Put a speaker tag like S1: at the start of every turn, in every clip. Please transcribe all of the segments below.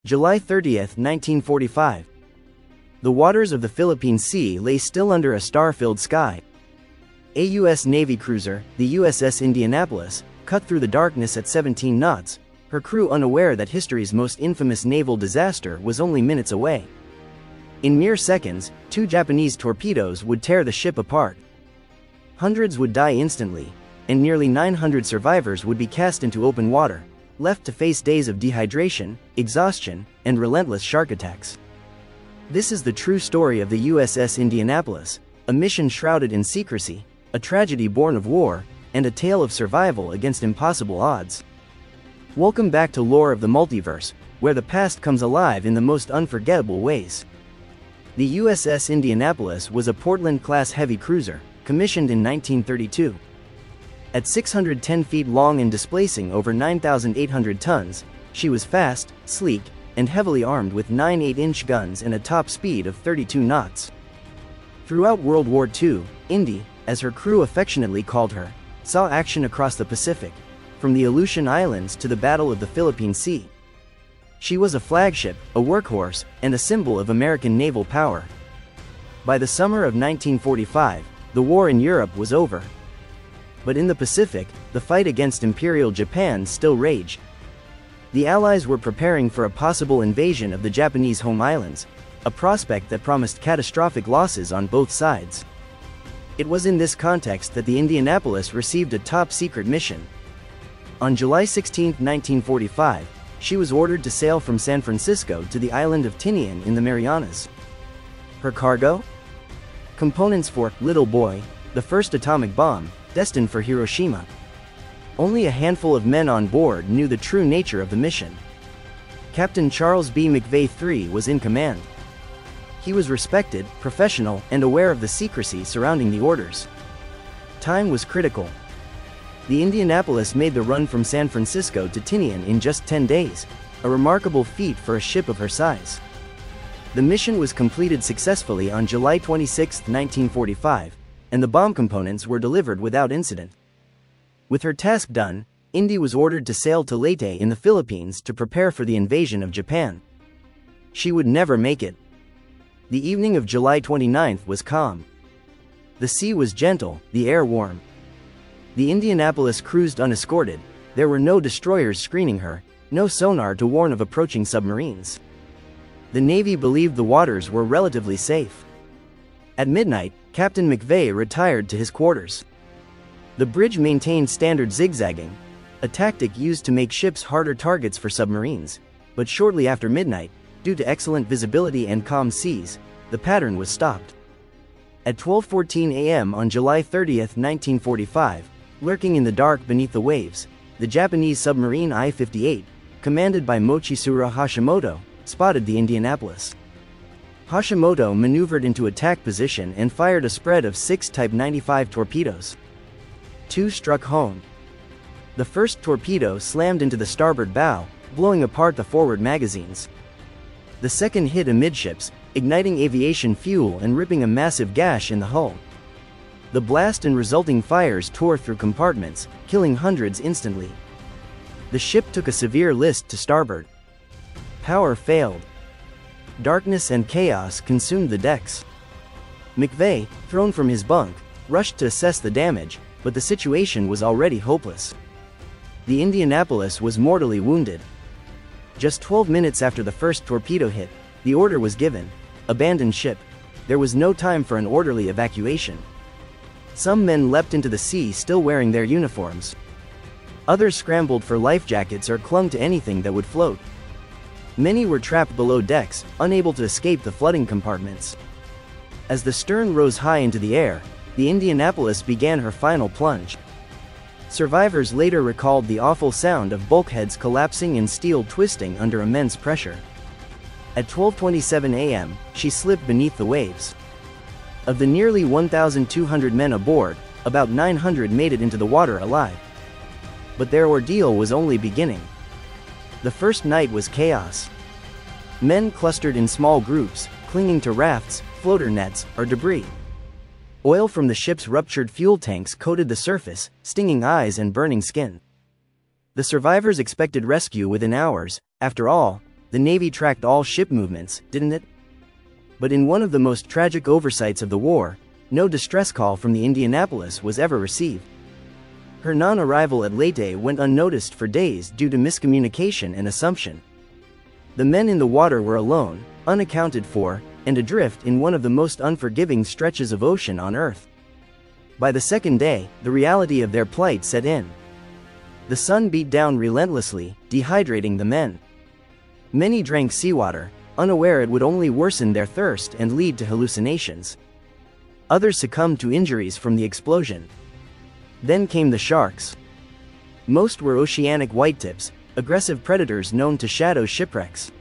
S1: July 30, 1945. The waters of the Philippine Sea lay still under a star-filled sky. A U.S. Navy cruiser, the USS Indianapolis, cut through the darkness at 17 knots, her crew unaware that history's most infamous naval disaster was only minutes away. In mere seconds, 2 Japanese torpedoes would tear the ship apart. Hundreds would die instantly, and nearly 900 survivors would be cast into open water, left to face days of dehydration, exhaustion, and relentless shark attacks. This is the true story of the USS Indianapolis, a mission shrouded in secrecy, a tragedy born of war, and a tale of survival against impossible odds. Welcome back to Lore of the Multiverse, where the past comes alive in the most unforgettable ways. The USS Indianapolis was a Portland-class heavy cruiser, commissioned in 1932. At 610 feet long and displacing over 9,800 tons, she was fast, sleek, and heavily armed with 9 8-inch guns and a top speed of 32 knots. Throughout World War II, Indy, as her crew affectionately called her, saw action across the Pacific, from the Aleutian Islands to the Battle of the Philippine Sea. She was a flagship, a workhorse, and a symbol of American naval power. By the summer of 1945, the war in Europe was over. But in the Pacific, the fight against Imperial Japan still raged. The Allies were preparing for a possible invasion of the Japanese home islands, a prospect that promised catastrophic losses on both sides. It was in this context that the Indianapolis received a top-secret mission. On July 16, 1945, she was ordered to sail from San Francisco to the island of Tinian in the Marianas. Her cargo? Components for Little Boy, the first atomic bomb, destined for Hiroshima. Only a handful of men on board knew the true nature of the mission. Captain Charles B. McVay III was in command. He was respected, professional, and aware of the secrecy surrounding the orders. Time was critical. The Indianapolis made the run from San Francisco to Tinian in just 10 days, a remarkable feat for a ship of her size. The mission was completed successfully on July 26, 1945, and the bomb components were delivered without incident. With her task done, Indy was ordered to sail to Leyte in the Philippines to prepare for the invasion of Japan. She would never make it. The evening of July 29 was calm. The sea was gentle, the air warm. The Indianapolis cruised unescorted. There were no destroyers screening her, no sonar to warn of approaching submarines. The Navy believed the waters were relatively safe. At midnight, Captain McVay retired to his quarters. The bridge maintained standard zigzagging, a tactic used to make ships harder targets for submarines, but shortly after midnight, due to excellent visibility and calm seas, the pattern was stopped. At 12:14 a.m. on July 30, 1945, lurking in the dark beneath the waves, the Japanese submarine I-58, commanded by Mochitsuru Hashimoto, spotted the Indianapolis. Hashimoto maneuvered into attack position and fired a spread of 6 Type 95 torpedoes. 2 struck home. The first torpedo slammed into the starboard bow, blowing apart the forward magazines. The second hit amidships, igniting aviation fuel and ripping a massive gash in the hull. The blast and resulting fires tore through compartments, killing hundreds instantly. The ship took a severe list to starboard. Power failed. Darkness and chaos consumed the decks. McVay, thrown from his bunk, rushed to assess the damage, but the situation was already hopeless. The Indianapolis was mortally wounded. Just 12 minutes after the first torpedo hit, the order was given: abandon ship. There was no time for an orderly evacuation. Some men leapt into the sea still wearing their uniforms. Others scrambled for life jackets or clung to anything that would float. Many were trapped below decks, unable to escape the flooding compartments. As the stern rose high into the air, the Indianapolis began her final plunge. Survivors later recalled the awful sound of bulkheads collapsing and steel twisting under immense pressure. At 12:27 a.m., she slipped beneath the waves. Of the nearly 1,200 men aboard, about 900 made it into the water alive. But their ordeal was only beginning. The first night was chaos. Men clustered in small groups, clinging to rafts, floater nets, or debris. Oil from the ship's ruptured fuel tanks coated the surface, stinging eyes and burning skin. The survivors expected rescue within hours. After all, the Navy tracked all ship movements, didn't it? But in one of the most tragic oversights of the war, no distress call from the Indianapolis was ever received. Her non-arrival at Leyte went unnoticed for days due to miscommunication and assumption. The men in the water were alone, unaccounted for, and adrift in one of the most unforgiving stretches of ocean on Earth. By the second day, the reality of their plight set in. The sun beat down relentlessly, dehydrating the men. Many drank seawater, unaware it would only worsen their thirst and lead to hallucinations. Others succumbed to injuries from the explosion. Then came the sharks. Most were oceanic whitetips, aggressive predators known to shadow shipwrecks.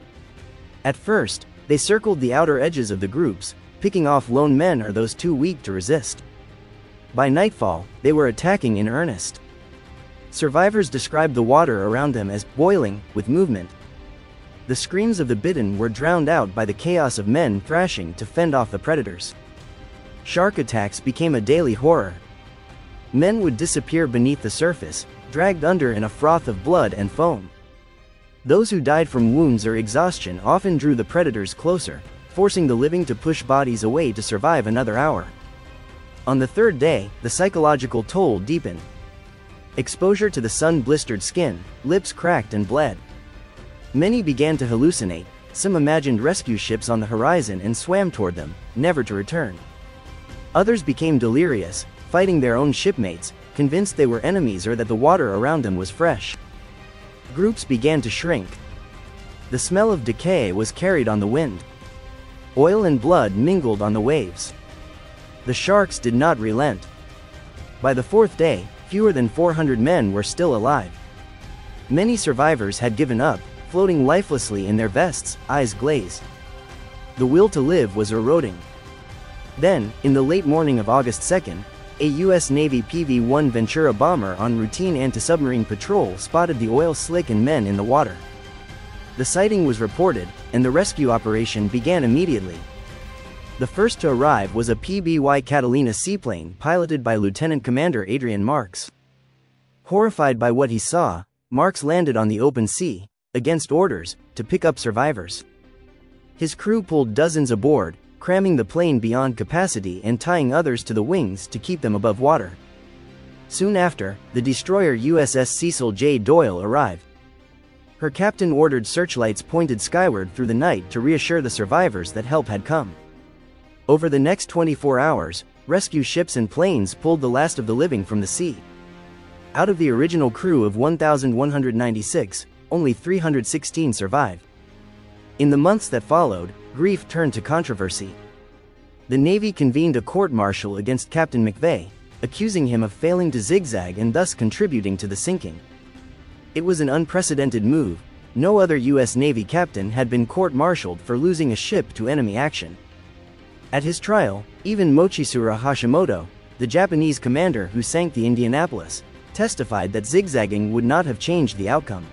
S1: At first, they circled the outer edges of the groups, picking off lone men or those too weak to resist. By nightfall, they were attacking in earnest. Survivors described the water around them as boiling with movement. The screams of the bitten were drowned out by the chaos of men thrashing to fend off the predators. Shark attacks became a daily horror. Men would disappear beneath the surface, dragged under in a froth of blood and foam. Those who died from wounds or exhaustion often drew the predators closer, forcing the living to push bodies away to survive another hour. On the third day, the psychological toll deepened. Exposure to the sun-blistered skin, lips cracked and bled. Many began to hallucinate, some imagined rescue ships on the horizon and swam toward them, never to return. Others became delirious, fighting their own shipmates, convinced they were enemies or that the water around them was fresh. Groups began to shrink. The smell of decay was carried on the wind. Oil and blood mingled on the waves. The sharks did not relent. By the fourth day, fewer than 400 men were still alive. Many survivors had given up, floating lifelessly in their vests, eyes glazed. The will to live was eroding. Then, in the late morning of August 2nd, a U.S. Navy PV-1 Ventura bomber on routine anti-submarine patrol spotted the oil slick and men in the water. The sighting was reported, and the rescue operation began immediately. The first to arrive was a PBY Catalina seaplane piloted by Lieutenant Commander Adrian Marks. Horrified by what he saw, Marks landed on the open sea, against orders, to pick up survivors. His crew pulled dozens aboard, cramming the plane beyond capacity and tying others to the wings to keep them above water. Soon after, the destroyer USS Cecil J. Doyle arrived. Her captain ordered searchlights pointed skyward through the night to reassure the survivors that help had come. Over the next 24 hours, rescue ships and planes pulled the last of the living from the sea. Out of the original crew of 1,196, only 316 survived. In the months that followed, grief turned to controversy. The Navy convened a court-martial against Captain McVeigh, accusing him of failing to zigzag and thus contributing to the sinking. It was an unprecedented move. No other U.S. Navy captain had been court-martialed for losing a ship to enemy action. At his trial, even Mochitsuru Hashimoto, the Japanese commander who sank the Indianapolis, testified that zigzagging would not have changed the outcome.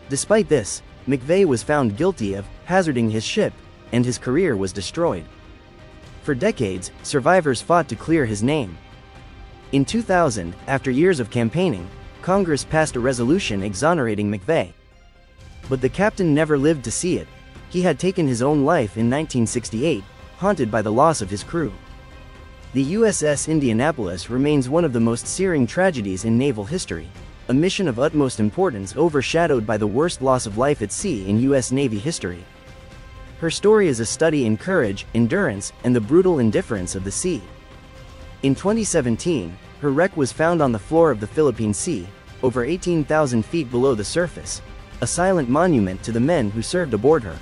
S1: Despite this, McVeigh was found guilty of hazarding his ship, and his career was destroyed. For decades, survivors fought to clear his name. In 2000, after years of campaigning, Congress passed a resolution exonerating McVeigh. But the captain never lived to see it. He had taken his own life in 1968, haunted by the loss of his crew. The USS Indianapolis remains one of the most searing tragedies in naval history, a mission of utmost importance overshadowed by the worst loss of life at sea in U.S. Navy history. Her story is a study in courage, endurance, and the brutal indifference of the sea. In 2017, her wreck was found on the floor of the Philippine Sea, over 18,000 feet below the surface, a silent monument to the men who served aboard her.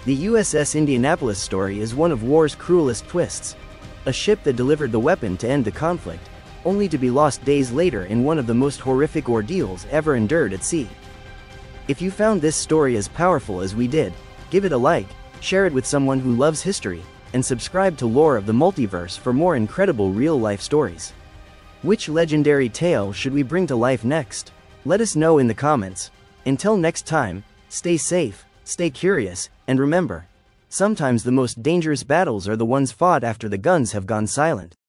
S1: The USS Indianapolis story is one of war's cruelest twists. A ship that delivered the weapon to end the conflict, only to be lost days later in one of the most horrific ordeals ever endured at sea. If you found this story as powerful as we did, give it a like, share it with someone who loves history, and subscribe to Lore of the Multiverse for more incredible real-life stories. Which legendary tale should we bring to life next? Let us know in the comments. Until next time, stay safe, stay curious, and remember, sometimes the most dangerous battles are the ones fought after the guns have gone silent.